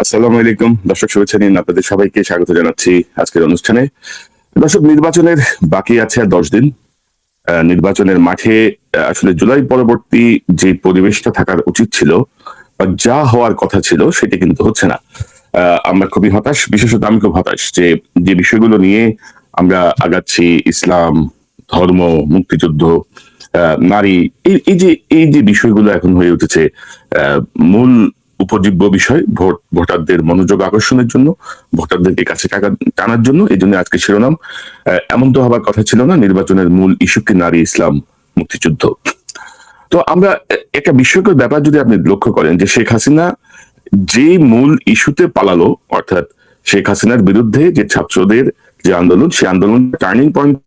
আসসালামু আলাইকুম দর্শক, শুভেচ্ছা নিন, আপনাদের সবাইকে স্বাগত জানাচ্ছি আজকের অনুষ্ঠানে। দর্শক, নির্বাচনের বাকি আছে আর 10 দিন। নির্বাচনের মাঠে আসলে জুলাই পরবর্তী যে পরিবেশটা থাকার উচিত ছিল বা যা হওয়ার কথা ছিল সেটা কিন্তু হচ্ছে না। আমরা খুবই হতাশ, বিশেষত আমি খুব হতাশ যে যে বিষয়গুলো নিয়ে আমরা আগাচ্ছি, ইসলাম, ধর্ম, মুক্তিযুদ্ধ, নারী, এই যে বিষয়গুলো এখন হয়ে উঠেছে মূল উপজীব্য বিষয় ভোটারদের মনোযোগ আকর্ষণের জন্য, ভোটারদেরকে কাছে টানার জন্য। এই জন্য আজকে শিরোনাম এমন তো হবার কথা ছিল না, নির্বাচনের মূল ইস্যু কি নারী, ইসলাম, মুক্তিযুদ্ধ। তো আমরা একটা বিস্ময়কর ব্যাপার যদি আপনি লক্ষ্য করেন যে শেখ হাসিনা যে মূল ইস্যুতে পালালো, অর্থাৎ শেখ হাসিনার বিরুদ্ধে যে ছাত্রদের যে আন্দোলন, সেই আন্দোলন টার্নিং পয়েন্ট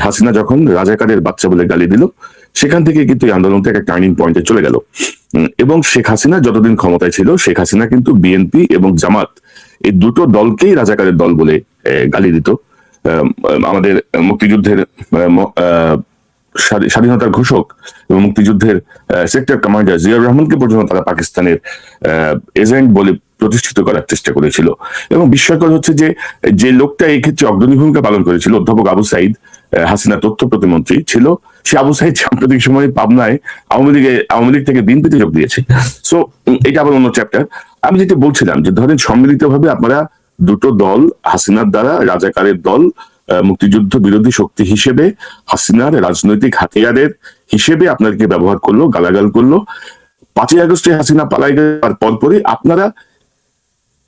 হাসিনা যখন রাজাকারের বাচ্চা বলে গালি দিল, সেখান থেকে কিন্তু এই আন্দোলনটা একটা টার্নিং পয়েন্টে চলে গেল। এবং শেখ হাসিনা যতদিন ক্ষমতায় ছিল, শেখ হাসিনা কিন্তু বিএনপি এবং জামাত এই দুটো দলকেই রাজাকারের দল বলে গালি দিত। আমাদের মুক্তিযুদ্ধের স্বাধীনতার ঘোষক এবং মুক্তিযুদ্ধের সেক্টর কমান্ডার জিয়াউর রহমানকে পর্যন্ত তারা পাকিস্তানের এজেন্ট বলে প্রতিষ্ঠিত করার চেষ্টা করেছিল। এবং বিস্ময়কর হচ্ছে যে যে লোকটা এই ক্ষেত্রে অগ্রণী ভূমিকা পালন করেছিল, অধ্যাপক আবু সাইদ, হাসিনা তথ্য প্রতিমন্ত্রী ছিল, সে আবু সাইদ সাম্প্রতিক সময়ে পাবনায় আওয়ামী লীগ থেকে বিএনপিতে যোগ দিয়েছে। সো এটা আবার অন্য চ্যাপ্টার। আমি যেটা বলছিলাম যে ধরেন সম্মিলিতভাবে আপনারা দুটো দল, হাসিনার দ্বারা রাজাকারের দল, মুক্তিযুদ্ধ বিরোধী শক্তি হিসেবে হাসিনার রাজনৈতিক হাতিয়ারের হিসেবে আপনাদেরকে ব্যবহার করলো, গালাগাল করলো। 5ই আগস্টে হাসিনা পালাই যাওয়ার পরপরই আপনারা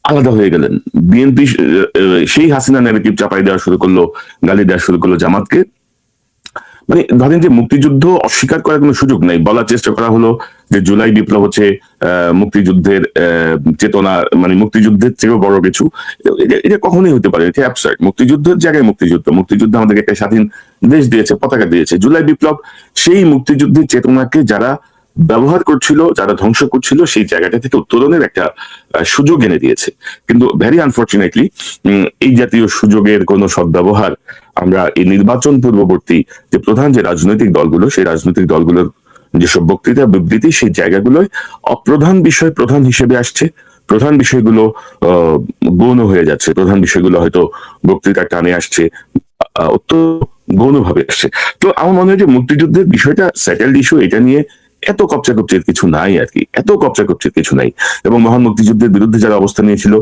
আলাদা হয়ে গেলেন। বিএনপি সেই হাসিনা ন্যারেটিভ চাপাই দেওয়া শুরু করলো, গালি দেওয়া শুরু করলো জামাতকে। মানে ধরেন যে মুক্তিযুদ্ধ অস্বীকার করার কোনো সুযোগ নাই। বলার চেষ্টা করা হলো যে জুলাই বিপ্লব হচ্ছে মুক্তিযুদ্ধের চেতনা, মানে মুক্তিযুদ্ধের চেয়েও বড় কিছু। এটা কখনোই হতে পারে, এটা অ্যাবসার্ড। মুক্তিযুদ্ধের জায়গায় মুক্তিযুদ্ধ আমাদেরকে একটা স্বাধীন দেশ দিয়েছে, পতাকা দিয়েছে। জুলাই বিপ্লব সেই মুক্তিযুদ্ধের চেতনাকে যারা ব্যবহার করছিল, যারা ধ্বংস করছিল, সেই জায়গাটা থেকে উত্তরণের একটা সুযোগ এনে দিয়েছে। কিন্তু ভেরি আনফর্চুনেটলি এই জাতীয় সুযোগের কোনো সদ্ব্যবহার আমরা এই নির্বাচন পূর্ববর্তী যে প্রধান যে রাজনৈতিক দলগুলো, সেই রাজনৈতিক দলগুলোর যেসব বক্তৃতা বিবৃতি, সেই জায়গাগুলোয় অপ্রধান বিষয় প্রধান হিসেবে আসছে। প্রধান বিষয়গুলো গৌণ হয়ে যাচ্ছে, প্রধান বিষয়গুলো হয়তো বক্তৃতা টানে আসছে, গৌণভাবে আসছে। তো আমার মনে হয় যে মুক্তিযুদ্ধের বিষয়টা সেটেলড ইস্যু, এটা নিয়ে এত কপচাকপচির কিছু নাই আর কি, এত কপচাকপচির কিছু নাই। এবং মহান মুক্তিযুদ্ধের বিরুদ্ধে যারা অবস্থান নিয়েছিল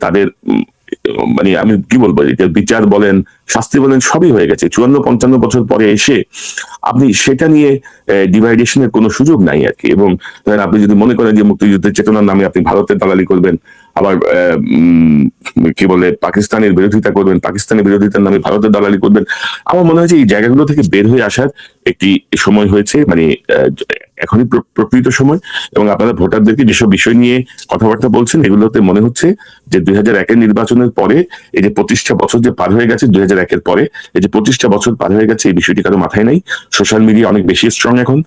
তাদের মানে আমি কি বলবো, এটা বিচার বলেন, শাস্তি বলেন, সবই হয়ে গেছে। 54-55 বছর পরে এসে আপনি সেটা নিয়ে ডিভাইডেশনের কোনো সুযোগ নাই আর কি। এবং আপনি যদি মনে করেন যে মুক্তিযুদ্ধের চেতনার নামে আপনি ভারতের দালালি করবেন, আবার কি বলে পাকিস্তানের বিরোধিতা করবেন, পাকিস্তানের বিরোধিতার নামে ভারতের দালালি করবেন, আমার মনে হয় যে এই জায়গাগুলো থেকে বের হয়ে আসার একটি সময় হয়েছে, মানে এখনই প্রকৃত সময়। এবং আপনারা ভোটারদেরকে যেসব বিষয় নিয়ে কথাবার্তা বলছেন, এগুলোতে মনে হচ্ছে যে 2001-এর নির্বাচনের পরে এই যে 25টা বছর যে পার হয়ে গেছে, 2001-এর পরে এই যে 25টা বছর পার হয়ে গেছে, এই বিষয়টি কারো মাথায় নাই। সোশ্যাল মিডিয়া অনেক বেশি স্ট্রং এখন।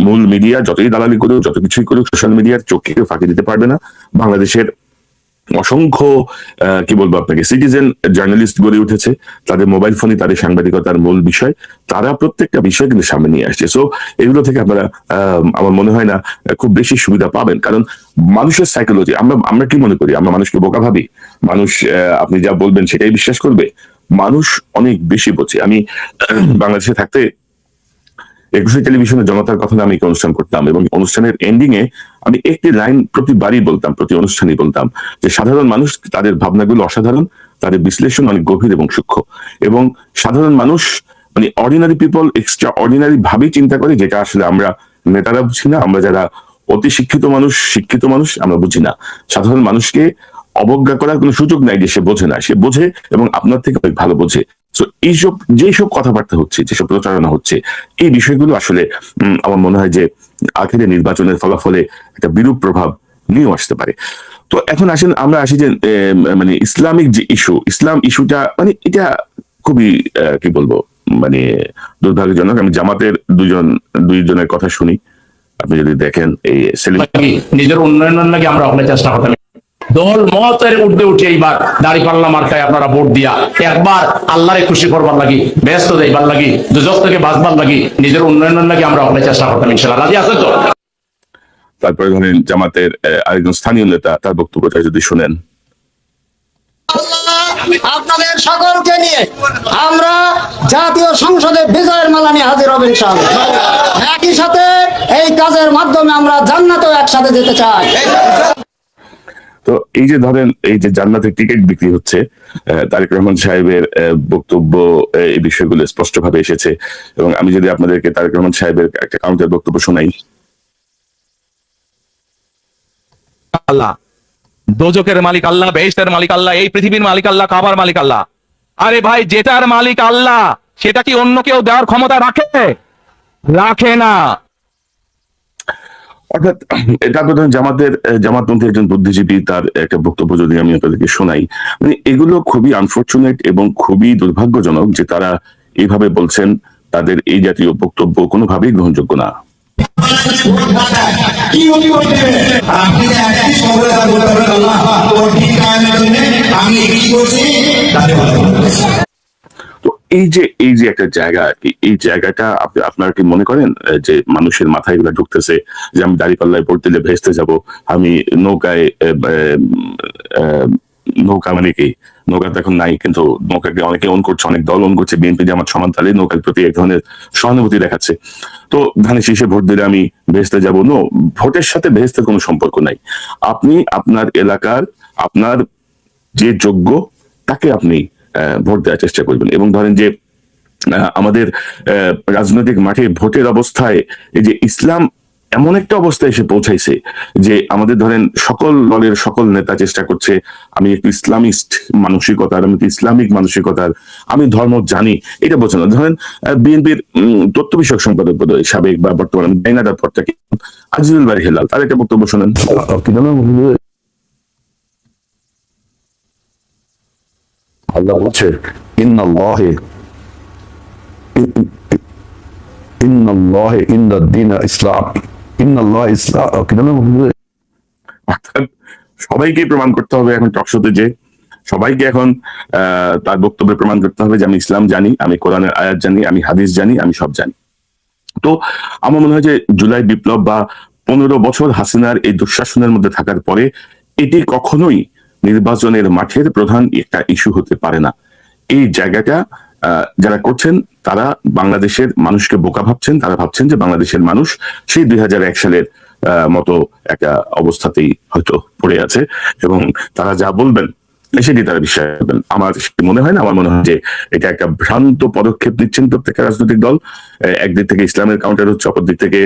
মূল মিডিয়া যতই দালালি করুক, যত কিছুই করুক, সোশ্যাল মিডিয়ার চোখকে কেউ ফাঁকি দিতে পারবে না। বাংলাদেশের অসংখ্য কি বলবো আপনাকে সিটিজেন জার্নালিস্ট গড়ে উঠেছে, তাদের মোবাইল ফোনই তাদের সাংবাদিকতার মূল বিষয়। তারা প্রত্যেকটা বিষয় কিন্তু সামনে নিয়ে আসছে। সো এগুলো থেকে আপনারা আমার মনে হয় না খুব বেশি সুবিধা পাবেন। কারণ মানুষের সাইকোলজি, আমরা কি মনে করি, আমরা মানুষকে বোকা ভাবি। মানুষ আপনি যা বলবেন সেটাই বিশ্বাস করবে। মানুষ অনেক বেশি বোঝে। আমি বাংলাদেশে থাকতে 21শে টেলিভিশনের জনতার কথা আমি অনুষ্ঠান করতাম, এবং অনুষ্ঠানের এন্ডিং এ আমি একটি লাইন প্রতিবারই বলতাম, প্রতি অনুষ্ঠানই বলতাম যে সাধারণ মানুষ, তাদের ভাবনাগুলো অসাধারণ, তাদের বিশ্লেষণ অনেক গভীর এবং সূক্ষ্ম। এবং সাধারণ মানুষ মানে অর্ডিনারি পিপল এক্সট্রা অর্ডিনারি ভাবেই চিন্তা করে, যেটা আসলে আমরা নেতারা বুঝি না। আমরা যারা অতি শিক্ষিত মানুষ আমরা বুঝি না। সাধারণ মানুষকে অবজ্ঞা করার কোনো সুযোগ নাই যে সে বোঝে না, সে বোঝে এবং আপনার থেকে অনেক ভালো বোঝে। তো এইসব যেসব কথাবার্তা হচ্ছে, যেসব প্রচারণা হচ্ছে, এই বিষয়গুলো আসলে আমার মনে হয় যে আখেরে নির্বাচনের ফলাফলে একটা বিরূপ প্রভাব নিয়েও আসতে পারে। তো এখন আসেন আমরা আসি যে মানে ইসলামিক যে ইস্যু, ইসলাম ইস্যুটা মানে এটা খুবই কি বলবো, মানে দুর্ভাগ্যজনক। আমি জামাতের দুইজনের কথা শুনি, আপনি যদি দেখেন এই নিজের উন্নয়নের লাগে আমরা অনেক চেষ্টা করতাম। দল মতের উঠে উঠে এইবার দাঁড়িপাল্লা মার্কায় আপনারা ভোট দিয়া একবার আল্লাহরে খুশি করবার লাগি, ব্যস্ত দেবার লাগি, দুজক থেকে বাঁচবার লাগি, নিজের উন্নয়নের লাগি আমরা অনেক চেষ্টা করতাম। ইনশাআল্লাহ রাজি আছেন তো? তারপরে ধরেন জামাতের আরেকজন স্থানীয় নেতা, তার বক্তব্যটা যদি শোনেন। আপনাদের সকলকে নিয়ে আমরা জাতীয় সংসদে বিজয়ের মালা নিয়ে হাজির হব ইনশাআল্লাহ। একই সাথে এই কাজের মাধ্যমে আমরা জান্নাতেও একসাথে যেতে চাই। তো এই যে ধরেন এই যে জান্নাতের টিকিট বিক্রি হচ্ছে, তারেক রহমান সাহেবের বক্তব্য, এই বিষয়গুলো স্পষ্টভাবে এসেছে। এবং আমি যদি আপনাদেরকে তারেক রহমান সাহেবের একটা কাউন্টার বক্তব্য শোনাই। আল্লাহ, দোজকের মালিক আল্লাহ, বেহেশতের মালিক আল্লাহ, এই পৃথিবীর মালিক আল্লাহ, কাবার মালিক আল্লাহ। আরে ভাই, যেটার মালিক আল্লাহ সেটা কি অন্য কেউ দেওয়ার ক্ষমতা রাখে? রাখে না। অর্থাৎ এটা প্রধান জামাতপন্থী একজন বুদ্ধিজীবী, তার একটা বক্তব্য যদি আমি আপনাদেরকে শোনাই, মানে এগুলো খুবই আনফর্চুনেট এবং খুবই দুর্ভাগ্যজনক যে তারা এইভাবে বলছেন। তাদের এই জাতীয় বক্তব্য কোনোভাবেই গ্রহণযোগ্য না। তো এই যে একটা জায়গা আর কি, এই জায়গাটা আপনারা কি মনে করেন যে মানুষের মাথায় এগুলো ঢুকতেছে যে আমি দাঁড়িপাল্লায় ভোট দিলে ভেস্তে যাব, আমি নৌকায় নৌকা মানে কি, নৌকা তো এখন নাই, কিন্তু নৌকাকে অনেকে অন করছে, অনেক দল অন করছে, বিএনপি জামাত সমান তালে নৌকার প্রতি এক ধরনের সহানুভূতি দেখাচ্ছে। তো ধানের শীষে ভোট দিলে আমি ভেস্তে যাব, নো, ভোটের সাথে ভেস্তের কোনো সম্পর্ক নাই। আপনি আপনার এলাকার আপনার যে যোগ্য তাকে আপনি ভোট দেওয়ার চেষ্টা করবেন। এবং ধরেন যে আমাদের রাজনৈতিক মাঠে ভোটের অবস্থায় এই যে ইসলাম এমন একটা অবস্থায় এসে পৌঁছাইছে যে আমাদের ধরেন সকল দলের সকল নেতা চেষ্টা করছে আমি একটু ইসলামিস্ট মানসিকতার, আমি একটু ইসলামিক মানসিকতার, আমি ধর্ম জানি, এটা বোঝানো। ধরেন বিএনপির তথ্য বিষয়ক সম্পাদক বোধহয় সাবেক বা বর্তমানে ডাইনাদার পদটাকে আজিজুল বারী হেলাল, তার একটা বক্তব্য শোনেন। আল্লাহ বলছে ইন্নাল্লাহি ইন্নাদ্দীনা ইসলাম, ইন্নাল্লাহ ইসলাম। অর্থাৎ সবাইকে প্রমাণ করতে হবে এখন টকশোতে, যে সবাইকে এখন তার বক্তব্যে প্রমাণ করতে হবে যে আমি ইসলাম জানি, আমি কোরআনের আয়াত জানি, আমি হাদিস জানি, আমি সব জানি। তো আমার মনে হয় যে জুলাই বিপ্লব বা 15 বছর হাসিনার এই দুঃশাসনের মধ্যে থাকার পরে এটি কখনোই নির্বাচনের মাঠের প্রধান একটা ইস্যু হতে পারে না। এই জায়গাটা যারা করছেন তারা বাংলাদেশের মানুষকে বোকা ভাবছেন। তারা ভাবছেন যে বাংলাদেশের মানুষ সেই 2001 সালের মতো একটা অবস্থাতেই হয়তো পড়ে আছে এবং তারা যা বলবেন সেটি তারা বিশ্বাস করবেন। আমার মনে হয় না, আমার মনে হয় যে এটা একটা ভ্রান্ত পদক্ষেপ নিচ্ছেন প্রত্যেকটা রাজনৈতিক দল। একদিক থেকে ইসলামের কাউন্টার হচ্ছে, অপর দিক থেকে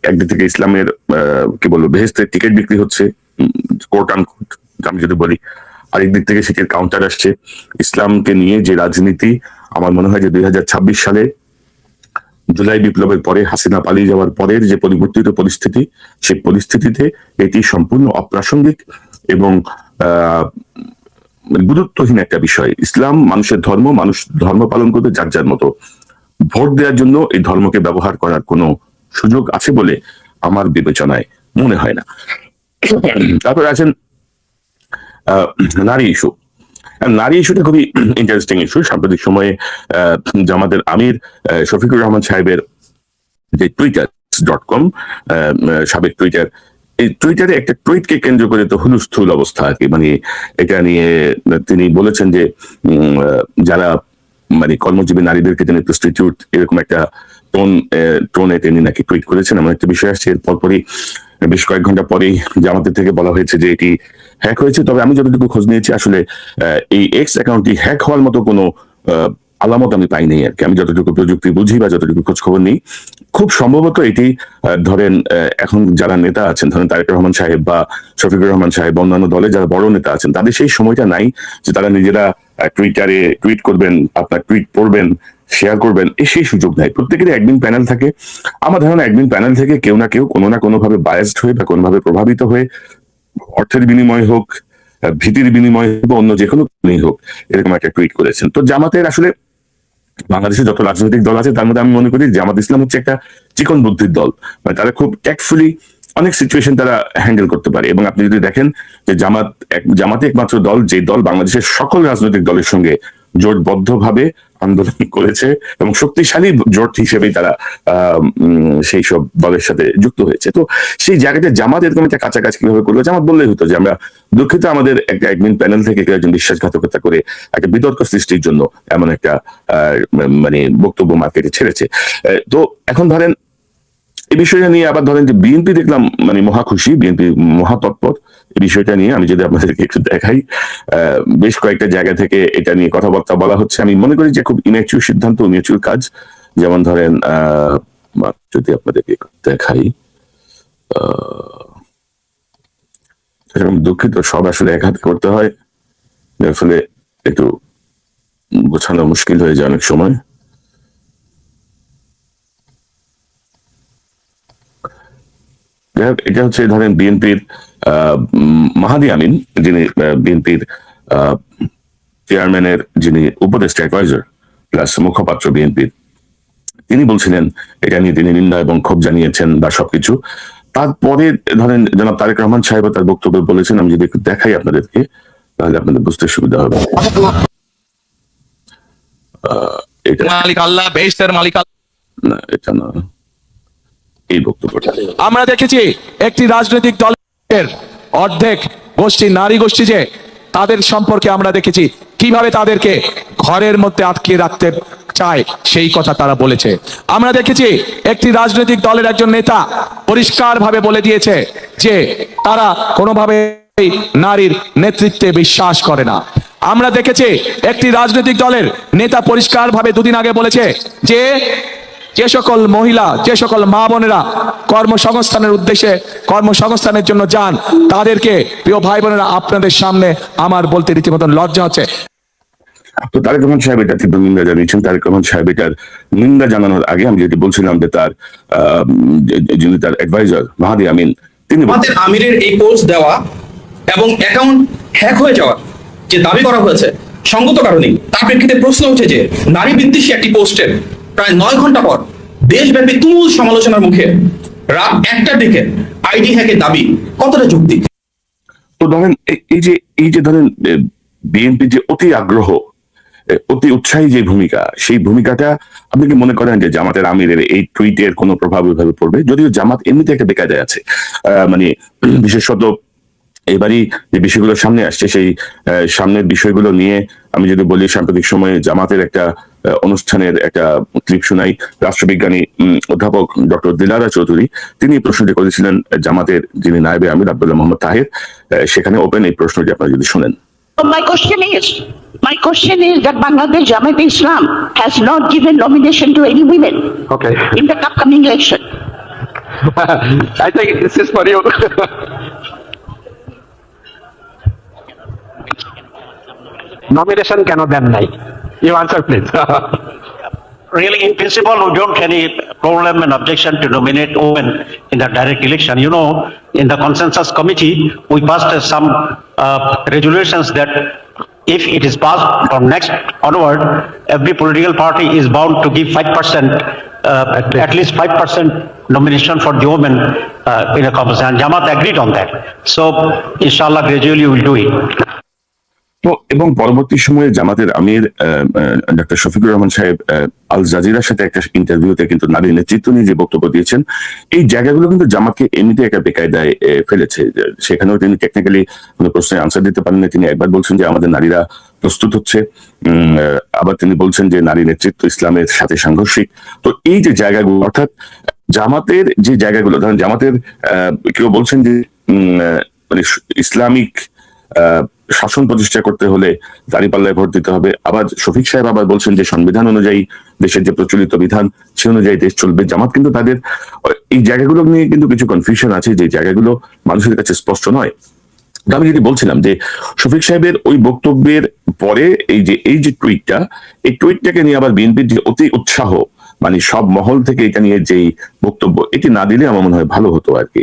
একদিক থেকে ইসলামের কি বলবো বেহেশতের টিকিট বিক্রি হচ্ছে, কোর্ট আনকোর্ট আমি যদি বলি। আরেক দিক থেকে সেটির কাউন্টার আসছে ইসলামকে নিয়ে যে রাজনীতি। আমার মনে হয় যে 2026 সালে জুলাই বিপ্লবের পরে হাসিনা পালিয়ে যাওয়ার পরের যে পরিবর্তিত পরিস্থিতি, সেই পরিস্থিতিতে এটি সম্পূর্ণ অপ্রাসঙ্গিক এবং গুরুত্বহীন একটা বিষয়। ইসলাম মানুষের ধর্ম, মানুষ ধর্ম পালন করবে যার যার মতো। ভোট দেওয়ার জন্য এই ধর্মকে ব্যবহার করার কোনো সুযোগ আছে বলে আমার বিবেচনায় মনে হয় না। তারপর আছেন নারী ইস্যু। নারী ইস্যুটা খুবই ইন্টারেস্টিং ইস্যু। সাম্প্রতিক সময়ে জামাতের আমির শফিকুর রহমান সাহেবের যে twitter.com সাবেক টুইটার, এই টুইটারে একটা টুইটকে কেন্দ্র করে তো হুলস্থুল অবস্থা আর কি। মানে এটা নিয়ে তিনি বলেছেন যে যারা মানে কর্মজীবী নারীদেরকে তিনি প্রস্টিটিউট, এরকম একটা টোনে তিনি নাকি টুইট করেছেন। এমন একটা বিষয় আসছে। এর পরপরই বেশ কয়েক ঘন্টা পরেই জামাতের থেকে বলা হয়েছে যে এটি হ্যাক হয়েছে। তবে আমি যতটুকু খোঁজ নিয়েছি আসলে এই এক্স অ্যাকাউন্টটি হ্যাক হওয়ার মতো কোনো আলামত আমি পাইনি আর কি। আমি যতটুকু প্রযুক্তি বুঝি বা যতটুকু খোঁজ খবর নেই, খুব সম্ভবত এটি ধরেন এখন যারা নেতা আছেন, ধরেন তারেক রহমান সাহেব বা শফিকুর রহমান সাহেব, অন্যান্য দলে যারা বড় নেতা আছেন, তাদের সেই সময়টা নাই যে তারা নিজেরা টুইটারে টুইট করবেন, আপনার টুইট পড়বেন, শেয়ার করবেন, সেই সুযোগ নাই। প্রত্যেকেরই অ্যাডমিন প্যানেল থাকে। আমার ধারণা অ্যাডমিন প্যানেল থেকে কেউ না কেউ কোনো না কোনোভাবে বায়াসড হয়ে বা কোনোভাবে প্রভাবিত হয়ে, অর্থের বিনিময় হোক, ভীতির বিনিময় হোক, অন্য যে কোনো হোক, এরকম একটা টুইট করেছেন। তো জামাতের আসলে বাংলাদেশে যত রাজনৈতিক দল আছে তার মধ্যে আমি মনে করি জামাত ইসলাম হচ্ছে একটা চিকন বুদ্ধির দল। মানে তারা খুব ট্যাক্টফুলি অনেক সিচুয়েশন তারা হ্যান্ডেল করতে পারে। এবং আপনি যদি দেখেন যে জামাতে একমাত্র দল যে দল বাংলাদেশের সকল রাজনৈতিক দলের সঙ্গে জোটবদ্ধভাবে আন্দোলন করেছে এবং শক্তিশালী জোট হিসেবেই তারা সেই সব দলের সাথে যুক্ত হয়েছে। তো সেই জায়গাটা জামাত এরকম একটা কাছাকাছি কিভাবে করলো? জামাত বললেই হতো যে আমরা দুঃখিত, আমাদের একটা অ্যাডমিন প্যানেল থেকে কেউ একজন বিশ্বাসঘাতকতা করে একটা বিতর্ক সৃষ্টির জন্য এমন একটা মানে বক্তব্য মার্কেটে ছেড়েছে। তো এখন ধরেন এই বিষয়টা নিয়ে আবার ধরেন যে বিএনপি দেখলাম মানে মহা খুশি, বিএনপি মহা তৎপর এই বিষয়টা নিয়ে। আমি যদি আপনাদেরকে একটু দেখাই, বেশ কয়েকটা জায়গা থেকে এটা নিয়ে কথাবার্তা বলা হচ্ছে। আমি মনে করি যে খুব ইম্যাচিউর সিদ্ধান্ত, ইম্যাচিউর কাজ। যেমন ধরেন যদি আপনাদেরকে একটু দেখাই, দুঃখিত, সব আসলে এক হাতে করতে হয়, যার ফলে একটু গোছানো মুশকিল হয়ে যায় অনেক সময়। এটা হচ্ছে ধরেন বিএনপির মাহাদি আমিন, যিনি বিএনপির চেয়ারম্যানের যিনি উপদেষ্টা অ্যাডভাইজার প্লাস মুখপাত্র বিএনপির, তিনি বলছিলেন এটা নিয়ে তিনি নিন্দা এবং ক্ষোভ জানিয়েছেন বা সবকিছু। তারপরে ধরেন জনাব তারেক রহমান সাহেব তার বক্তব্য বলেছেন, আমি যদি একটু দেখাই আপনাদেরকে তাহলে আপনাদের বুঝতে সুবিধা হবে। এটা মালিক আল্লাহ, বেহেশতের মালিক আল্লাহ। না, এটা না, এই বক্তব্যটা আমরা দেখেছি একটি রাজনৈতিক দলের অর্ধেক গোষ্ঠী, নারী গোষ্ঠী, যে তাদের সম্পর্কে আমরা দেখেছি কিভাবে তাদেরকে ঘরের মধ্যে আটকে রাখতে চায়, সেই কথা তারা বলেছে। আমরা দেখেছি একটি রাজনৈতিক দলের একজন নেতা পরিষ্কারভাবে বলে দিয়েছে যে তারা কোনোভাবে নারীর নেতৃত্বে বিশ্বাস করে না। আমরা দেখেছি একটি রাজনৈতিক দলের নেতা পরিষ্কারভাবে দুদিন আগে বলেছে যে যে সকল মহিলা, যে সকল মা বোনেরা কর্মসংস্থানের উদ্দেশ্যে কর্মসংস্থানের জন্য যান, তাদেরকে প্রিয় ভাই বোনেরা আপনাদের সামনে আমার বলতে রীতিমতন লজ্জা হচ্ছে। তো তারেক রহমান সাহেব এটা তীব্র নিন্দা জানিয়েছেন। তারেক রহমান সাহেব এটার নিন্দা জানানোর আগে আমি যেটি বলছিলাম যে তার যিনি তার অ্যাডভাইজার মাহাদি আমিন, তিনি আমাদের আমিরের এই পোস্ট দেওয়া এবং অ্যাকাউন্ট হ্যাক হয়ে যাওয়ার যে দাবি করা হয়েছে সঙ্গত কারণেই, তার প্রেক্ষিতে প্রশ্ন উঠছে যে নারী বিদ্বেষী একটি পোস্টের প্রায় 9 ঘন্টা পর দেশব্যাপী তুমুল সমালোচনার মুখে রাত 1টার দিকে আইডি হ্যাকের দাবি কতটা যুক্তি? তো ধরেন এই যে ধরেন বিএনপি যে অতি আগ্রহ, অতি উৎসাহী যে ভূমিকা, সেই ভূমিকাটা আপনি কি মনে করেন যে জামাতের আমিরের এই টুইটের কোনো প্রভাব ওইভাবে পড়বে? যদিও জামাত এমনিতে একটা বেকায়দায় আছে, মানে বিশেষত এবারই যে বিষয়গুলো সামনে আসছে সেই সামনের বিষয়গুলো নিয়ে আমি যদি বলি, সাম্প্রতিক সময়ে জামাতের একটা অনুষ্ঠানের একটা ক্লিপ শোনাই। রাষ্ট্রবিজ্ঞানী অধ্যাপক ডক্টর দিলারা চৌধুরী তিনি প্রশ্নটি করেছিলেন জামাতের যিনি নায়েবে আমির আব্দুল্লাহ মোহাম্মদ তাহের, সেখানে ওপেন এই প্রশ্নটি আপনারা যদি শোনেন। My question is that Bangladesh Jamaat Islam has not given nomination to any women in the upcoming election. I think this is for you. Nomination cannot then নাই. You answer please. Really, in principle, we don't any problem and objection to nominate women in the direct election. You know, in the consensus committee, we passed some resolutions that if it is passed from next onward, every political party is bound to give 5%, at least 5% nomination for the women in a competition. And Jamaat agreed on that. So, inshallah, gradually we will do it. তো এবং পরবর্তী সময়ে জামাতের আমির doctor Shafiqur Rahman সাহেব আল জাজিরার সাথে একটা ইন্টারভিউতে কিন্তু নারী নেতৃত্ব নিয়ে যে বক্তব্য দিয়েছেন, এই জায়গাগুলো কিন্তু জামাতকে এমনিতে একটা বেকায়দায় ফেলেছে। সেখানেও তিনি টেকনিক্যালি কোনো প্রশ্নের আনসার দিতে পারেন না। তিনি একবার বলছেন যে আমাদের নারীরা প্রস্তুত হচ্ছে, আবার তিনি বলছেন যে নারী নেতৃত্ব ইসলামের সাথে সাংঘর্ষিক। তো এই যে জায়গাগুলো, অর্থাৎ জামাতের যে জায়গাগুলো, ধরেন জামাতের কেউ বলছেন যে মানে ইসলামিক শাসন প্রতিষ্ঠা করতে হলে দাঁড়িপাল্লায় ভোট দিতে হবে, আবার শফিক সাহেব আবার বলছেন যে সংবিধান অনুযায়ী দেশের যে প্রচলিত বিধান সে অনুযায়ী দেশ চলবে। জামাত কিন্তু তাদের এই জায়গাগুলো নিয়ে কিন্তু কিছু কনফিউশন আছে, যে জায়গাগুলো মানুষের কাছে স্পষ্ট নয়। আমি যদি বলছিলাম যে শফিক সাহেবের ওই বক্তব্যের পরে এই যে টুইটটা, এই টুইটটাকে নিয়ে আবার বিএনপির যে অতি উৎসাহ, মানে সব মহল থেকে এটা নিয়ে যেই বক্তব্য, এটি না দিলে আমার মনে হয় ভালো হতো আর কি।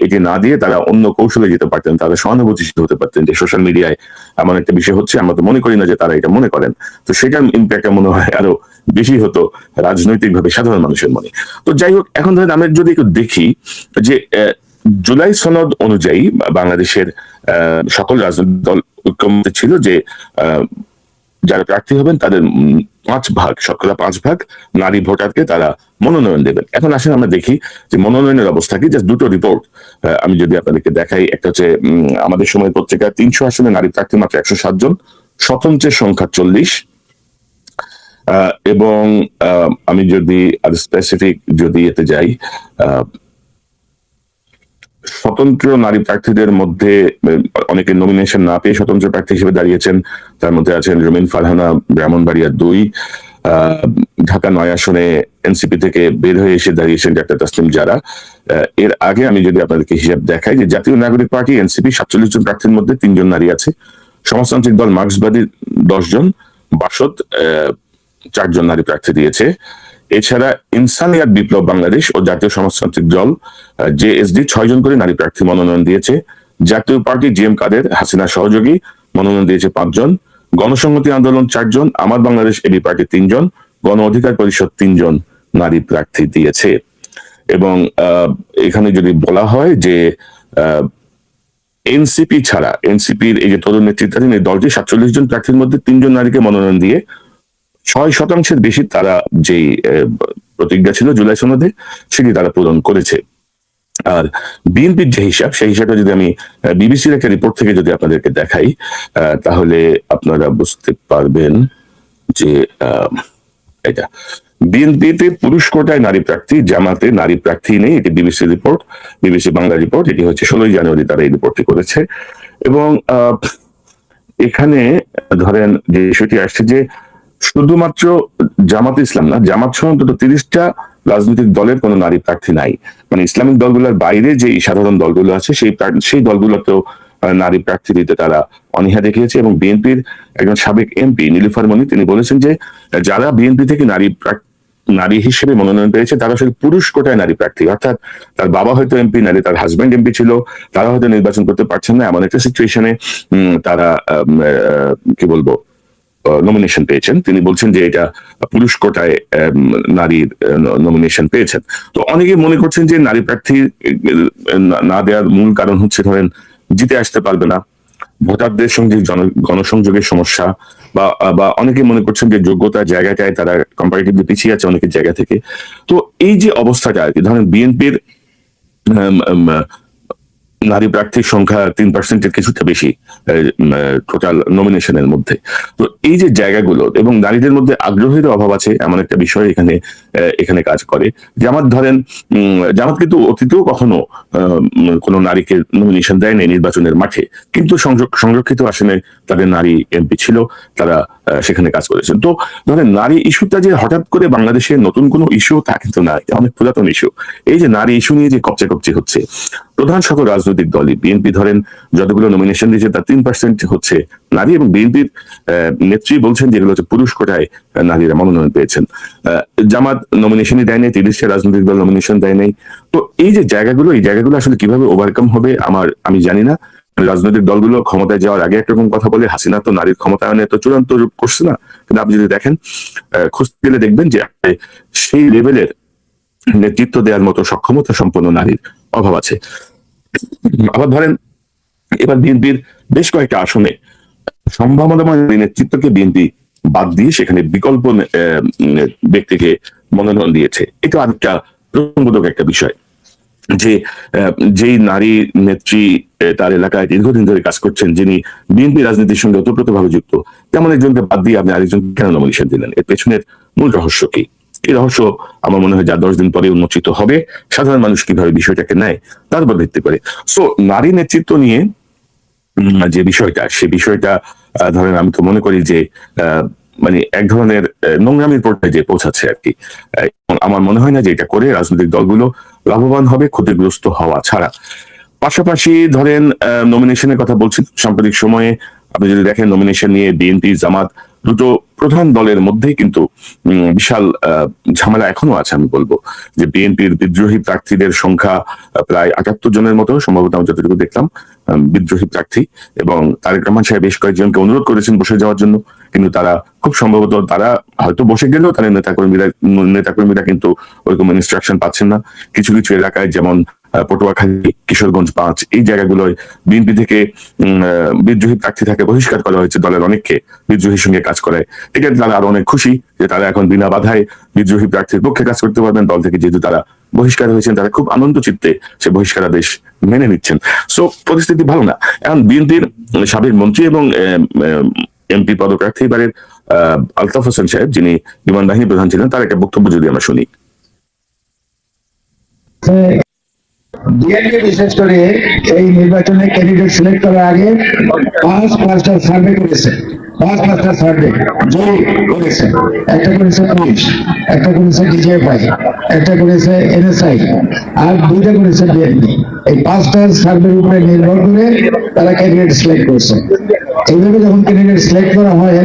এটি না দিয়ে তারা অন্য কৌশলে যেতে পারতেন, তারা সহানুভূতিশীল হতে পারতেন যে সোশ্যাল মিডিয়ায় এমন একটা বিষয় হচ্ছে, আমরা তো মনে করি না যে তারা এটা মনে করেন। তো সেটার ইম্প্যাক্টটা মনে হয় আরো বেশি হতো রাজনৈতিকভাবে সাধারণ মানুষের মনে। তো যাই হোক, এখন ধরেন আমরা যদি একটু দেখি যে জুলাই সনদ অনুযায়ী বাংলাদেশের সকল রাজনৈতিক দল ঐক্যমত ছিল যে যারা প্রার্থী হবেন তাদের 5 ভাগ, শতকরা 5 ভাগ নারী ভোটারকে তারা মনোনয়ন দেবেন। এখন আসেন আমরা দেখি যে মনোনয়নের অবস্থা কি। জাস্ট দুটো রিপোর্ট আমি যদি আপনাদেরকে দেখাই। একটা হচ্ছে আমাদের সময় পত্রিকা 300 আসনে নারী প্রার্থী মাত্র 107 জন, স্বতন্ত্রের সংখ্যা 40। এবং আমি যদি আর স্পেসিফিক যদি এতে যাই, স্বতন্ত্র নারী প্রার্থীদের মধ্যে অনেকে নমিনেশন না পেয়ে স্বতন্ত্র প্রার্থী হিসেবে দাঁড়িয়েছেন। তার মধ্যে আছেন রুমিন ফারহানা, ব্রাহ্মণবাড়িয়া 2, ঢাকা 9 আসনে এনসিপি থেকে বের হয়ে এসে দাঁড়িয়েছেন ডাক্তার তাসলিম জারা। এর আগে আমি যদি আপনাদেরকে হিসাব দেখাই যে জাতীয় নাগরিক পার্টি এনসিপি 47 জন প্রার্থীর মধ্যে 3 জন নারী আছে, সমাজতান্ত্রিক দল মার্ক্সবাদী 10 জন, বাসদ 4 জন নারী প্রার্থী দিয়েছে। এছাড়া ইনসানিয়াত বিপ্লব বাংলাদেশ ও জাতীয় সমাজতান্ত্রিক দল জেএসডি 6 জন করে নারী প্রার্থী মনোনয়ন দিয়েছে। জাতীয় পার্টি জিএম কাদের, হাসিনা সহযোগী মনোনয়ন দিয়েছে 5 জন, গণসংহতি আন্দোলন 4 জন, আমার বাংলাদেশ এবি পার্টি 3 জন, গণ অধিকার পরিষদ 3 জন নারী প্রার্থী দিয়েছে। এবং এখানে যদি বলা হয় যে এনসিপি ছাড়া, এনসিপির এই যে তরুণ নেতৃত্বাধীন এই দলটি 47 জন প্রার্থীর মধ্যে 3 জন নারীকে মনোনয়ন দিয়ে 6% বেশি তারা যেই প্রতিজ্ঞা ছিল জুলাই সনদে সেটি তারা পূরণ করেছে। আর বিএনপির যে হিসাব, সেই হিসাবটা যদি আমি বিবিসির একটা রিপোর্ট থেকে যদি আপনাদেরকে দেখাই, তাহলে আপনারা বুঝতে পারবেন যে এটা বিএনপিতে পুরুষ কোটায় নারী প্রার্থী, জামাতে নারী প্রার্থী নেই। এটি BBC report, BBC Bangla report. এটি হচ্ছে 16 জানুয়ারি তারা এই রিপোর্টটি করেছে। এবং এখানে ধরেন যে বিষয়টি আসছে যে শুধুমাত্র জামাত ইসলাম না, জামাত সহ অন্তত 30টা রাজনৈতিক দলের কোনো নারী প্রার্থী নাই। মানে ইসলামিক দলগুলোর বাইরে যে সাধারণ দলগুলো আছে সেই দলগুলোতেও নারী প্রার্থী দিতে তারা অনীহা দেখিয়েছে। এবং বিএনপির একজন সাবেক এমপি নীলুফার মনি তিনি বলেছেন যে যারা বিএনপি থেকে নারী হিসেবে মনোনয়ন পেয়েছে তারা আসলে পুরুষ কোটায় নারী প্রার্থী, অর্থাৎ তার বাবা হয়তো এমপি, নারী তার হাজব্যান্ড এমপি ছিল, তারা হয়তো নির্বাচন করতে পারছেন না, এমন একটা সিচুয়েশনে তারা কি বলবো নমিনেশন পেয়েছেন। তিনি বলছেন যে এটা পুরুষ কোটায় নারীর নমিনেশন পেয়েছেন। তো অনেকে মনে করছেন যে নারী প্রার্থী না দেওয়ার মূল কারণ হচ্ছে ধরেন জিতে আসতে পারবে না, ভোটারদের সঙ্গে গণসংযোগের সমস্যা, বা অনেকে মনে করছেন যে যোগ্যতার জায়গাটায় তারা কম্পারেটিভলি পিছিয়ে আছে অনেকের জায়গা থেকে। তো এই যে অবস্থাটা আর কি, ধরেন বিএনপির নারী প্রার্থীর সংখ্যা 3%-এর কিছুটা বেশি টোটাল নমিনেশনের মধ্যে। তো এই যে জায়গাগুলো এবং নারীদের মধ্যে আগ্রহের অভাব আছে এমন একটা বিষয় এখানে কাজ করে। জামাত ধরেন জামাত কিন্তু অতীতেও কখনো কোনো নারীকে নমিনেশন দেয়নি নির্বাচনের মাঠে, কিন্তু সংরক্ষিত আসনে তাদের নারী এমপি ছিল, তারা সেখানে কাজ করেছেন। তো ধরেন নারী ইস্যুটা যে হঠাৎ করে বাংলাদেশে নতুন কোনো ইস্যু তা কিন্তু না, অনেক পুরাতন ইস্যু। এই যে নারী ইস্যু নিয়ে যে কপচাকপচি হচ্ছে, প্রধান সকল রাজনৈতিক দলই বিএনপি ধরেন যতগুলো নমিনেশন দিয়েছে তার 3% হচ্ছে নারী, এবং বিএনপির নেত্রী বলছেন যেগুলো হচ্ছে পুরুষ কোটায় নারীরা মনোনয়ন পেয়েছেন। জামাত নমিনেশনই দেয় নাই, 30টা রাজনৈতিক দল নমিনেশন দেয় নাই। তো এই যে জায়গাগুলো, এই জায়গাগুলো আসলে কিভাবে ওভারকাম হবে আমি জানি না। রাজনৈতিক দলগুলো ক্ষমতায় যাওয়ার আগে একরকম কথা বলে, হাসিনা তো নারীর ক্ষমতায়নে তো চূড়ান্ত রূপ করছে না, কিন্তু আপনি যদি দেখেন খুঁজতে গেলে দেখবেন যে সেই লেভেলের নেতৃত্ব দেওয়ার মতো সক্ষমতা সম্পন্ন নারীর অভাব আছে। আবার ধরেন এবার বিএনপির বেশ কয়েকটা আসনে সম্ভাবনাময় নেতৃত্বকে বিএনপি বাদ দিয়ে সেখানে বিকল্প ব্যক্তিকে মনোনয়ন দিয়েছে। এটা আরেকটা প্রসঙ্গবোধক একটা বিষয় যে যেই নারী নেত্রী তার এলাকায় দীর্ঘদিন ধরে কাজ করছেন, যিনি বিএনপি রাজনীতির সঙ্গে ওতপ্রোতভাবে যুক্ত, তেমন একজনকে বাদ দিয়ে আপনি আরেকজন কেন নমিনেশন দিলেন? এর পেছনের মূল রহস্য কি? এই রহস্য আমার মনে হয় যা 10 দিন পরে উন্মোচিত হবে। সাধারণ মানুষ কিভাবে বিষয়টাকে নেয় তার উপর ভিত্তি করে। সো নারী নেতৃত্ব নিয়ে যে বিষয়টা, সে বিষয়টা ধরেন আমি তো মনে করি যে মানে এক ধরনের নোংরামির পর্যায়ে যে পৌঁছাচ্ছে আর কি। আমার মনে হয় না যে এটা করে রাজনৈতিক দলগুলো লাভবান হবে ক্ষতিগ্রস্ত হওয়া ছাড়া। পাশাপাশি ধরেন নমিনেশনের কথা বলছি, সাম্প্রতিক সময়ে আপনি যদি দেখেন নমিনেশন নিয়ে বিএনপি জামাত দুটো প্রধান দলের মধ্যেই কিন্তু বিশাল ঝামেলা এখনো আছে। আমি বলবো যে বিএনপির বিদ্রোহী প্রার্থীদের সংখ্যা প্রায় 78 জনের মতো, সম্ভবত আমি যতটুকু দেখলাম বিদ্রোহী প্রার্থী, এবং তারেক রহমান সাহেব বেশ কয়েকজনকে অনুরোধ করেছেন বসে যাওয়ার জন্য, কিন্তু তারা খুব সম্ভবত তারা হয়তো বসে গেলেও তাদের নেতাকর্মীরা কিন্তু ওরকম ইনস্ট্রাকশন পাচ্ছেন না। কিছু কিছু এলাকায় যেমন পটুয়াখালী, কিশোরগঞ্জ 5 এই জায়গাগুলোয় বিএনপি থেকে বিদ্রোহী প্রার্থী থাকে বহিষ্কার করা হয়েছে, দলের অনেককে বিদ্রোহীর সঙ্গে কাজ করায়। এটা তারা আরো অনেক খুশি যে তারা এখন বিনা বাধায় বিদ্রোহী প্রার্থীর পক্ষে কাজ করতে পারবেন দল থেকে, যেহেতু তারা বহিষ্কার হয়েছেন তারা খুব আনন্দ চিত্তে সে বহিষ্কারাদেশ মেনে নিচ্ছেন। সো পরিস্থিতি ভালো না। এখন বিএনপির সাবেক মন্ত্রী এবং এমপি পদপ্রার্থী এবারের আলতাফ হোসেন সাহেব, যিনি বিমান বাহিনী প্রধান ছিলেন, তার একটা বক্তব্য যদি আমরা শুনি। বিএনপি বিশেষ করে এই নির্বাচনে ক্যান্ডিডেট সিলেক্ট করার আগে 5-5টা সার্ভে করেছে, 5-5টা সার্ভে জরুরি করেছে। একটা করেছে পুলিশ, একটা করেছে ডিজিএফআই, একটা করেছে এনএসআই, আর 2টা করেছে বিএনপি। এই 5টা সার্ভের উপরে নির্ভর করে তারা ক্যান্ডিডেট সিলেক্ট করছে। এইভাবে যখন ক্যান্ডিডেট সিলেক্ট করা হয়,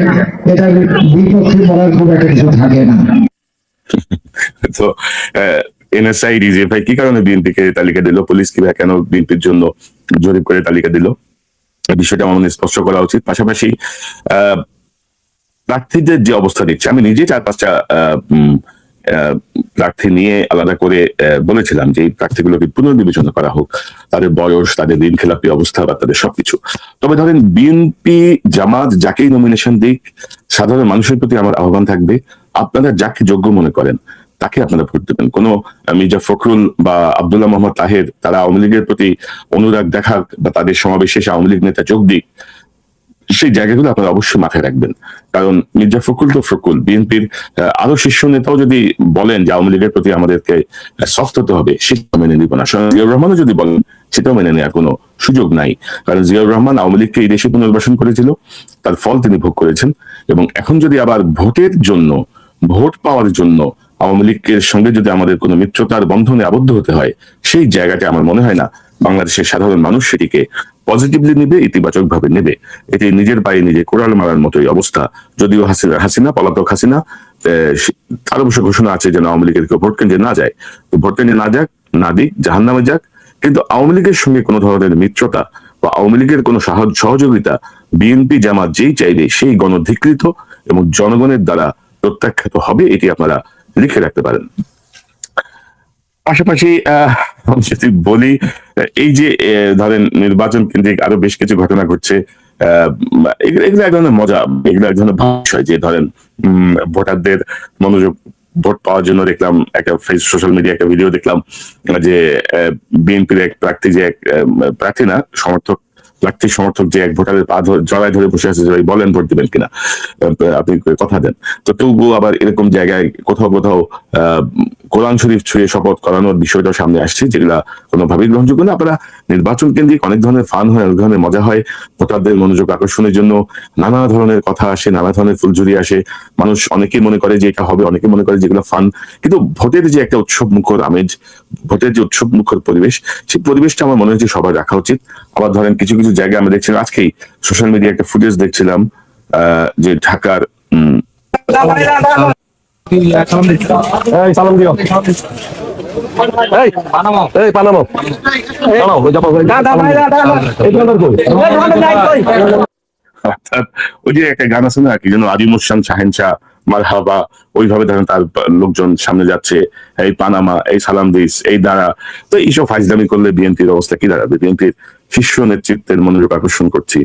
এটার বিপক্ষে বলার খুব একটা কিছু থাকে না। তো এনএসআই, ডিজিএফআই কি কারণে বিএনপিকে তালিকা দিল, পুলিশ কিভাবে কেন বিএনপির জন্য জরিপ করে তালিকা দিল, এই বিষয়টা আমার মনে স্পষ্ট করা উচিত। পাশাপাশি প্রার্থীদের যে অবস্থা দিচ্ছে, আমি নিজে 4-5টা প্রার্থী নিয়ে আলাদা করে বলেছিলাম যে এই প্রার্থীগুলোকে পুনর্বিবেচনা করা হোক, তাদের বয়স, তাদের ঋণ খেলাপি অবস্থা বা তাদের সবকিছু। তবে ধরেন বিএনপি, জামাত যাকেই নমিনেশন দিক, সাধারণ মানুষের প্রতি আমার আহ্বান থাকবে, আপনারা যাকে যোগ্য মনে করেন তাকে আপনারা ভোট দেবেন। কোন মির্জা ফখরুল বা আব্দুল্লাহ মোহাম্মদ তাহের তারা আওয়ামী লীগের প্রতি অনুরাগ দেখাক বা তাদের সমাবেশে আওয়ামী লীগ নেতা যোগ দিক, সেই জায়গাগুলো আপনারা অবশ্যই মাথায় রাখবেন। কারণ মির্জা ফখরুল তো ফখরুল, বিএনপির আরো শীর্ষ নেতাও যদি বলেন যে আওয়ামী লীগের প্রতি আমাদেরকে সফট হতে হবে, সেটা মেনে নিব না। জিয়াউর রহমানও যদি বলেন, সেটাও মেনে নেওয়ার কোনো সুযোগ নাই। কারণ জিয়াউর রহমান আওয়ামী লীগকে এই দেশে পুনর্বাসন করেছিল, তার ফল তিনি ভোগ করেছেন। এবং এখন যদি আবার ভোটের জন্য, ভোট পাওয়ার জন্য আওয়ামী লীগের সঙ্গে যদি আমাদের কোনো মিত্রতার বন্ধনে আবদ্ধ হতে হয়, সেই জায়গাটা আমার মনে হয় না বাংলাদেশের সাধারণ মানুষ সেটিকে পজিটিভলি নেবে, ইতিবাচক ভাবে নেবে। এটি নিজের পায়ে নিজে কোড়াল মারার মতোই অবস্থা। যদিও হাসিনা পলাতক হাসিনা, তার অবশ্য ঘোষণা আছে যেন আওয়ামী লীগের কেউ ভোট কেন্দ্রে না যায়, তো ভোট কেন্দ্রে না যাক, না দিক, জাহান্নামে যাক, কিন্তু আওয়ামী লীগের সঙ্গে কোনো ধরনের মিত্রতা বা আওয়ামী লীগের কোনো সহযোগিতা বিএনপি জামাত যেই চাইবে সেই গণধিকৃত এবং জনগণের দ্বারা প্রত্যাখ্যাত হবে, এটি আপনারা লিখে রাখতে পারেন। পাশাপাশি যদি বলি, এই যে ধরেন নির্বাচন কেন্দ্রিক আরো বেশ কিছু ঘটনা ঘটছে, এগুলো এক ধরনের মজা, এগুলো এক ধরনের বিষয় যে ধরেন ভোটারদের মনোযোগ, ভোট পাওয়ার জন্য দেখলাম একটা সোশ্যাল মিডিয়া একটা ভিডিও দেখলাম যে বিএনপির এক প্রার্থী, যে এক প্রার্থী না সমর্থক, প্রার্থীর সমর্থক যে এক ভোটারের পা জড়ায় ধরে বসে আছে যে ভাই বলেন ভোট দিবেন কিনা, আপনি কথা দেন। তো তবুও আবার এরকম জায়গায় কোথাও কোথাও কোরআন শরীফ ছুঁয়ে শপথ করানোর বিষয়টা সামনে আসছে, যেগুলা কোনোভাবেই গ্রহণযোগ্য না। আপনারা নির্বাচন কেন্দ্রিক অনেক ধরনের ফান হয়, অনেক ধরনের মজা হয়, ভোটারদের মনোযোগ আকর্ষণের জন্য নানা ধরনের কথা আসে, নানা ধরনের ফুলঝুরি আসে। মানুষ অনেকেই মনে করে যে এটা হবে, অনেকে মনে করে যেগুলো ফান, কিন্তু ভোটের যে একটা উৎসব মুখর আমেজ, ভোটের যে উৎসব মুখর পরিবেশ, সেই পরিবেশটা আমার মনে হচ্ছে সবার রাখা উচিত। আবার ধরেন কিছু কিছু জায়গায় আমরা দেখছিলাম, আজকেই সোশ্যাল মিডিয়া একটা ফুটেজ দেখছিলাম যে ঢাকার ওই যে একটা গান আছে না, কি যেন আজিমুসান শাহেনশাহ মারহাবা, ওইভাবে ধরেন তার লোকজন সামনে যাচ্ছে, এই পানামা, এই সালাম দিস, এই দ্বারা। তো এইসব ফাইজলামি করলে বিএনপির অবস্থা কি দাঁড়াবে? বিএনপির শীর্ষ নেতৃত্বের মনোযোগ আকর্ষণ করছি।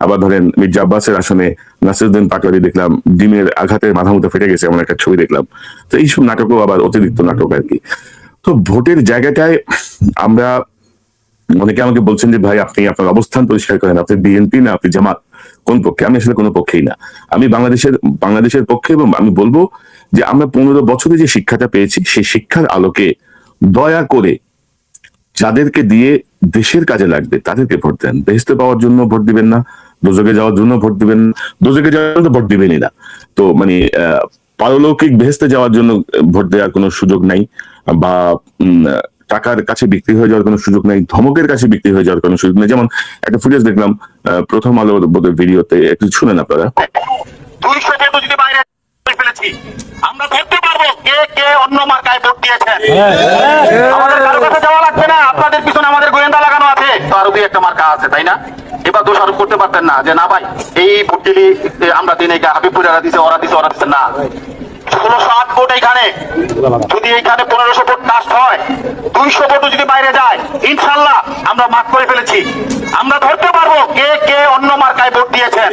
আবার ধরেন মির্জা আব্বাসের আসনে নাসিরউদ্দিন পাটোয়ারি দেখলাম ডিমের আঘাতে মাথা মতো ফেটে গেছে, এমন একটা ছবি দেখলাম। তো এইসব নাটকও আবার অতিরিক্ত নাটক আর কি। তো ভোটের জায়গাটায় আমরা, অনেকে আমাকে বলছেন যে ভাই আপনি আপনার অবস্থান পরিষ্কার করেন, আপনি বিএনপি না আপনি জামাত, কোন পক্ষে? আমি আসলে কোনো পক্ষেই না, আমি বাংলাদেশের পক্ষে। এবং আমি বলবো যে আমরা 15 বছরে যে শিক্ষাটা পেয়েছি, সেই শিক্ষার আলোকে দয়া করে যাদেরকে দিয়ে দেশের কাজে লাগবে তাদেরকে ভোট দেন। বেহেশতে পাওয়ার জন্য ভোট দিবেন না, দোজখে যাওয়ার জন্য ভোট দিবেন না, দোজখে যাওয়ার জন্য ভোট দিবেনই না। তো মানে পারলৌকিক বেহেশতে যাওয়ার জন্য ভোট দেওয়ার কোনো সুযোগ নাই, বা টাকার কাছে বিক্রি হয়ে যাওয়ার কোনো সুযোগ নাই, ধমকের কাছে বিক্রি হয়ে যাওয়ার কোনো সুযোগ নেই। যেমন একটা ফুটেজ দেখলাম প্রথম আলোর ভিডিওতে, একটু শুনেন আপনারা। 200 ভোট যদি বাইরে ফেলেছি, আমরা ধরতে পারবো কে কে অন্য মার্কায় ভোট দিয়েছেন। আমাদের কারো কাছে যাওয়া লাগবে না, আপনাদের পিছনে আমাদের গোয়েন্দা লাগানো আছে। তো আরো 2-1টা মার্কা আছে, তাই না? এবার দোষ আরোপ করতে পারতেন না যে না ভাই এই ভোট দিলি আমরা দিনে হাবিবপুর এরা দিছে, ওরা দিছে, ওরা দিচ্ছে না। 1608 ভোট এইখানে, যদি এইখানে 1500 ভোট কাস্ট হয়, 200 ভোট যদি বাইরে যায়, ইনশাল্লাহ আমরা মার্ক করে ফেলেছি। আমরা ধরতে পারবো কে কে অন্য মার্কায় ভোট দিয়েছেন।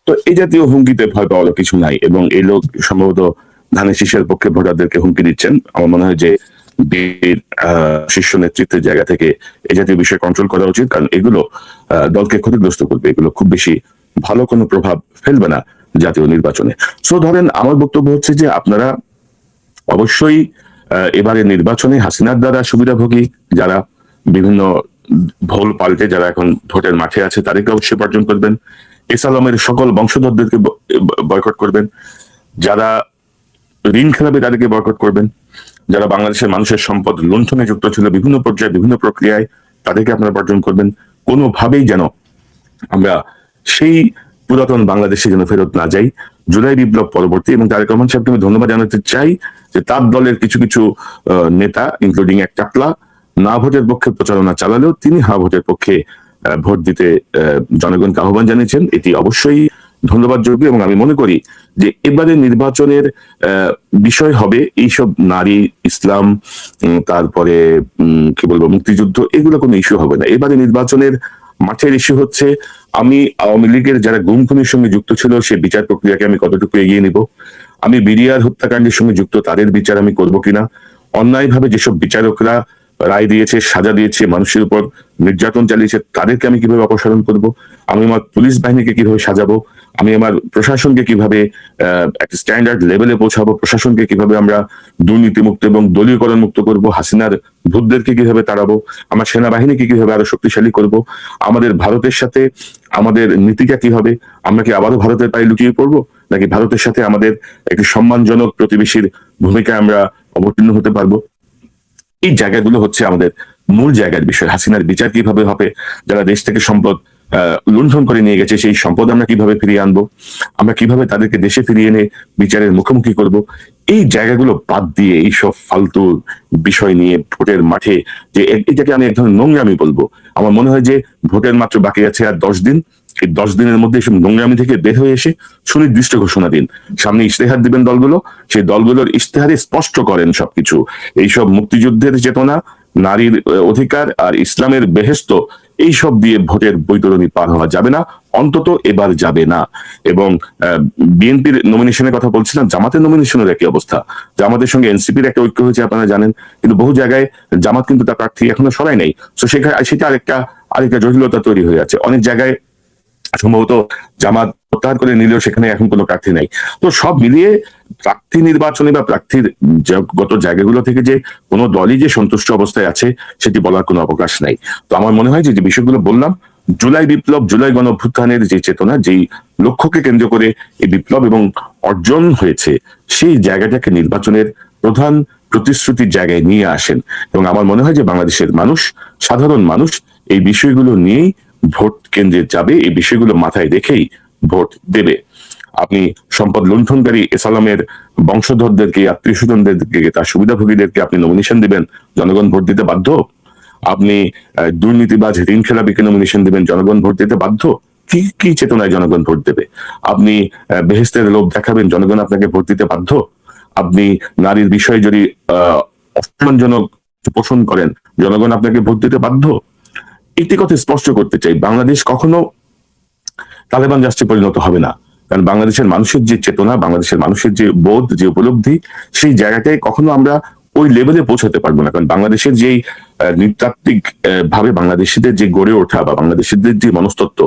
তো এই জাতীয় হুমকিতে ভয় পাওয়ার কিছু নাই, এবং এই লোক সম্ভবত ধানের শীষের পক্ষে ভোটারদেরকে হুমকি দিচ্ছেন। আমার মনে হয় যে শীর্ষ নেতৃত্বের জায়গা থেকে এই জাতীয় বিষয় কন্ট্রোল করা উচিত, কারণ এগুলো দলকে ক্ষতিগ্রস্ত করবে, এগুলো খুব বেশি ভালো কোনো প্রভাব ফেলবে না জাতীয় নির্বাচনে। সো ধরেন আমার বক্তব্য হচ্ছে যে আপনারা অবশ্যই এবারে নির্বাচনে হাসিনার দ্বারা সুবিধাভোগী যারা বিভিন্ন ভোল পাল্টে যারা এখন ভোটের মাঠে আছে তাদেরকে অবশ্যই বর্জন করবেন। এসালামের সকল বংশধরদেরকে বয়কট করবেন। যারা ঋণ খেলাবে তাদেরকে বয়কট করবেন। যারা বাংলাদেশের মানুষের সম্পদ লুণ্ঠনে যুক্ত ছিল বিভিন্ন পর্যায়ে বিভিন্ন প্রক্রিয়ায়, তাদেরকে আপনারা বর্জন করবেন। কোনোভাবেই যেন আমরা সেই পুরাতন বাংলাদেশে যেন ফেরত না যাই। জুলাই বিপ্লব পরবর্তী, এবং তারেক রহমান সাহেবকে আমি ধন্যবাদ জানাতে চাই যে তার দলের কিছু কিছু নেতা ইনক্লুডিং এক চাপলা না ভোটের পক্ষে প্রচারণা চালালেও তিনি হা ভোটের পক্ষে ভোট দিতে জনগণকে আহ্বান জানিয়েছেন। এটি অবশ্যই ধন্যবাদযোগ্য, এবং আমি মনে করি যে এবারে নির্বাচনের বিষয় হবে এইসব নারী, ইসলাম, তারপরে কি বলবো মুক্তিযুদ্ধ, এগুলো কোনো ইস্যু হবে না। এবারে নির্বাচনের মাঠের ইস্যু হচ্ছে আমি আওয়ামী লীগের যারা গুম খুনের সঙ্গে যুক্ত ছিল সেই বিচার প্রক্রিয়াকে আমি কতটুকু এগিয়ে নিব, আমি বিডিআর হত্যাকাণ্ডের সঙ্গে যুক্ত তাদের বিচার আমি করব কিনা, অন্যায়ভাবে যেসব বিচারকরা রায় দিয়েছে, সাজা দিয়েছে, মানুষের উপর নির্যাতন চালিয়েছে তাদেরকে আমি কিভাবে অপসারণ করব, আমি আমার পুলিশ বাহিনীকে কিভাবে সাজাবো, আমি আমার প্রশাসনকে কিভাবে একটা স্ট্যান্ডার্ড লেভেলে পৌঁছাবো, প্রশাসনকে কিভাবে আমরা দুর্নীতিমুক্ত এবং দলীয়করণ মুক্ত করব, হাসিনার ভূতদেরকে কিভাবে তাড়াবো, আমার সেনাবাহিনীকে কিভাবে আরো শক্তিশালী করব, আমাদের ভারতের সাথে আমাদের নীতিটা কি হবে, আমরা কি আবারও ভারতের পায়ে লুটিয়ে পড়বো, নাকি ভারতের সাথে আমাদের একটি সম্মানজনক প্রতিবেশীর ভূমিকায় আমরা অবতীর্ণ হতে পারবো। এই জায়গাগুলো হচ্ছে আমাদের মূল জায়গার বিষয়। হাসিনার বিচার কিভাবে হবে, যারা দেশ থেকে সম্পদ লুণ্ঠন করে নিয়ে গেছে সেই সম্পদ আমরা কিভাবে ফিরিয়ে আনবো, আমরা কিভাবে তাদেরকে দেশে ফিরিয়ে এনে বিচারের মুখোমুখি করব, এই জায়গাগুলো বাদ দিয়ে এইসব ফালতু বিষয় নিয়ে ভোটের মাঠে যে এটাকে আমি এক ধরনের নোংরামি বলবো। আমার মনে হয় যে ভোটের মাত্র বাকি আছে আর 10 দিন, এই 10 দিনের মধ্যে এসব নোংরামি থেকে বের হয়ে এসে সুনির্দিষ্ট ঘোষণা দিন। সামনে ইশতেহার দিবেন দলগুলো, সেই দলগুলোর ইশতেহারে স্পষ্ট করেন সবকিছু, এইসব মুক্তিযুদ্ধের চেতনা, নারীর অধিকার আর ইসলামের বেহেশত, এইসব দিয়ে ভোটের বৈতরণী পার হওয়া যাবে না, অন্তত এবার যাবে না। এবং বিএনপির নমিনেশনের কথা বলছিলাম, জামাতের নমিনেশনের একই অবস্থা। জামাতের সঙ্গে এনসিপির একটা ঐক্য হয়েছে আপনারা জানেন, কিন্তু বহু জায়গায় জামাত কিন্তু তার প্রার্থী এখনো সরাই নাই। তো সেটা আরেকটা জটিলতা তৈরি হয়ে আছে। অনেক জায়গায় সম্ভবত জামাত প্রত্যাহার করে নিলেও সেখানে এখন কোনো প্রার্থী নাই। তো সব মিলিয়ে প্রার্থী নির্বাচনে বা প্রার্থীর গত জায়গাগুলো থেকে যে কোনো দলই যে সন্তুষ্ট অবস্থায় আছে সেটি বলার কোনো অবকাশ নাই। তো আমার মনে হয় যে বিষয়গুলো বললাম, জুলাই বিপ্লব, জুলাই গণ অভ্যুত্থানের যে চেতনা, যেই লক্ষ্যকে কেন্দ্র করে এই বিপ্লব এবং অর্জন হয়েছে, সেই জায়গাটাকে নির্বাচনের প্রধান প্রতিশ্রুতির জায়গায় নিয়ে আসেন। এবং আমার মনে হয় যে বাংলাদেশের মানুষ, সাধারণ মানুষ এই বিষয়গুলো নিয়েই ভোট কেন্দ্রে যাবে, এই বিষয়গুলো মাথায় রেখেই ভোট দেবে। আপনি সম্পদ লুণ্ঠনকারী এসালামের বংশধরদেরকে, আত্মীয় স্বজনদেরকে, তার সুবিধাভোগীদেরকে আপনি নমিনেশন দিবেন, জনগণ ভোট দিতে বাধ্য। আপনি দুর্নীতিবাজ ঋণ খেলাপিকে নমিনেশন দিবেন, জনগণ ভোট দিতে বাধ্য। কি কি চেতনায় জনগণ ভোট দেবে? আপনি বেহেশতের লোভ দেখাবেন, জনগণ আপনাকে ভোট দিতে বাধ্য। আপনি নারীর বিষয়ে যদি অসম্মানজনক পোষণ করেন, জনগণ আপনাকে ভোট দিতে বাধ্য। একটি কথা স্পষ্ট করতে চাই, বাংলাদেশ কখনো তালেবান রাষ্ট্রে পরিণত হবে না। কারণ বাংলাদেশের মানুষের যে চেতনা, বাংলাদেশের মানুষের যে বোধ, যে উপলব্ধি, সেই জায়গাটায় কখনো আমরা ওই লেভেলে পৌঁছাতে পারবো না। কারণ বাংলাদেশের যেই নৃতাত্ত্বিক ভাবে বাংলাদেশিদের যে গড়ে ওঠা বা বাংলাদেশিদের যে মনস্তত্ত্ব,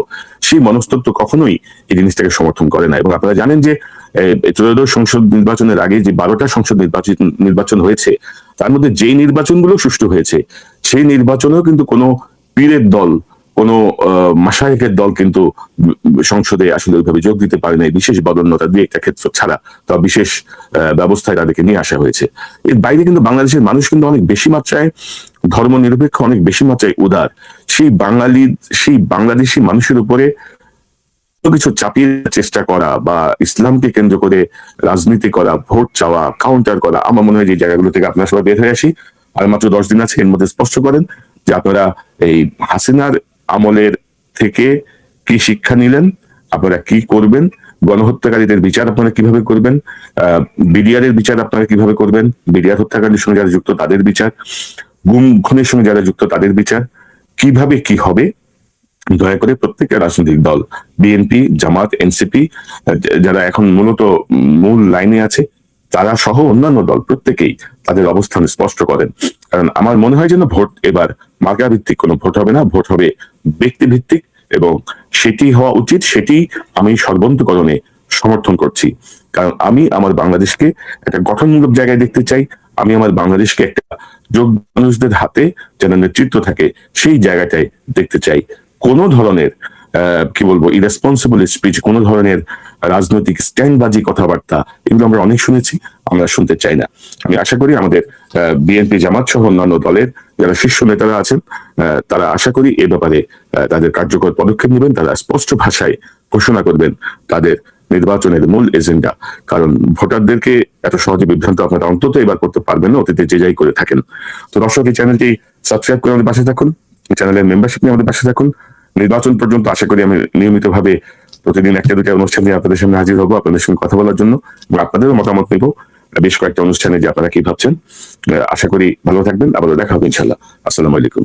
সেই মনস্তত্ত্ব কখনোই এই জিনিসটাকে সমর্থন করে না। এবং আপনারা জানেন যে ত্রয়োদশ সংসদ নির্বাচনের আগে যে 12টা সংসদ নির্বাচন হয়েছে, তার মধ্যে যেই নির্বাচনগুলো সুষ্ঠু হয়েছে সেই নির্বাচনেও কিন্তু কোনো পীরের দল, কোনো মাশায়েখের দল কিন্তু সংসদে আসলে ওইভাবে যোগ দিতে পারে নাই, বিশেষ বদন্যতা দিয়ে একটা ক্ষেত্র ছাড়া, তা বিশেষ ব্যবস্থায় তাদেরকে নিয়ে আসা হয়েছে। এর বাইরে কিন্তু বাংলাদেশের মানুষ কিন্তু অনেক বেশি মাত্রায় ধর্ম নিরপেক্ষ, অনেক বেশি মাত্রায় উদার। সেই বাংলাদেশি মানুষের উপরে কিছু চাপিয়ে চেষ্টা করা বা ইসলামকে কেন্দ্র করে রাজনীতি করা, ভোট চাওয়া, কাউন্টার করা, আমার মনে হয় যে জায়গাগুলো থেকে আপনারা সবাই বের হয়ে আসি। আর মাত্র 10 দিন আছে, এর মধ্যে স্পষ্ট করেন যে আপনারা এই হাসিনার আমলের থেকে কি শিক্ষা নিলেন, আপনারা কি করবেন, গণহত্যাকারীদের বিচার আপনারা কিভাবে করবেন, বিডিআর এর বিচার আপনারা কিভাবে করবেন, বিডিআর হত্যাকারীর সঙ্গে যারা যুক্ত তাদের বিচার, গুম খুনের সঙ্গে যারা যুক্ত তাদের বিচার কিভাবে কি হবে, দয়া করে প্রত্যেকটা রাজনৈতিক দল, বিএনপি, জামাত, এনসিপি, যারা এখন মূলত মূল লাইনে আছে, তারা সহ অন্যান্য দল প্রত্যেকেই তাদের অবস্থান স্পষ্ট করেন। কারণ আমার মনে হয় যেন ভোট এবার মার্কা ভিত্তিক কোনো ভোট হবে না, ভোট হবে ব্যক্তি ভিত্তিক, এবং সেটি হওয়া উচিত। সেটি আমি সর্বন্তকরণে সমর্থন করছি। কারণ আমি আমার বাংলাদেশকে একটা গঠনমূলক জায়গায় দেখতে চাই। আমি আমার বাংলাদেশকে একটা যোগ্য মানুষদের হাতে যেন নেতৃত্ব থাকে সেই জায়গাটায় দেখতে চাই। কোনো ধরনের কি বলবো ইরেসপন্সিবল স্পিচ, কোনো ধরনের রাজনৈতিক স্ট্যান্ডবাজি কথাবার্তা, এগুলো আমরা অনেক শুনেছি, আমরা শুনতে চাই না। আমি আশা করি আমাদের বিএনপি, জামাত সহ অন্যান্য দলের যারা শীর্ষ নেতারা আছেন, তারা আশা করি এ ব্যাপারে তাদের কার্যকর পদক্ষেপ নেবেন। তারা স্পষ্ট ভাষায় ঘোষণা করবেন তাদের নির্বাচনের মূল এজেন্ডা। কারণ ভোটারদেরকে এত সহজে বিভ্রান্ত আপনারা অন্তত এবার করতে পারবেন না, অতীতে যে যাই করে থাকেন। তো দর্শক, এই চ্যানেলটি সাবস্ক্রাইব করে আমাদের পাশে থাকুন, চ্যানেলের মেম্বারশিপ নিয়ে আমাদের পাশে থাকুন। নির্বাচন পর্যন্ত আশা করি আমি নিয়মিতভাবে প্রতিদিন একটা দুটা অনুষ্ঠান নিয়ে আপনাদের সামনে হাজির হবো, আপনাদের সঙ্গে কথা বলার জন্য, এবং আপনাদেরও মতামত নেব বেশ কয়েকটা অনুষ্ঠানে যে আপনারা কি ভাবছেন। আশা করি ভালো থাকবেন, আবারও দেখা হবে ইনশাল্লাহ। আসসালামু আলাইকুম।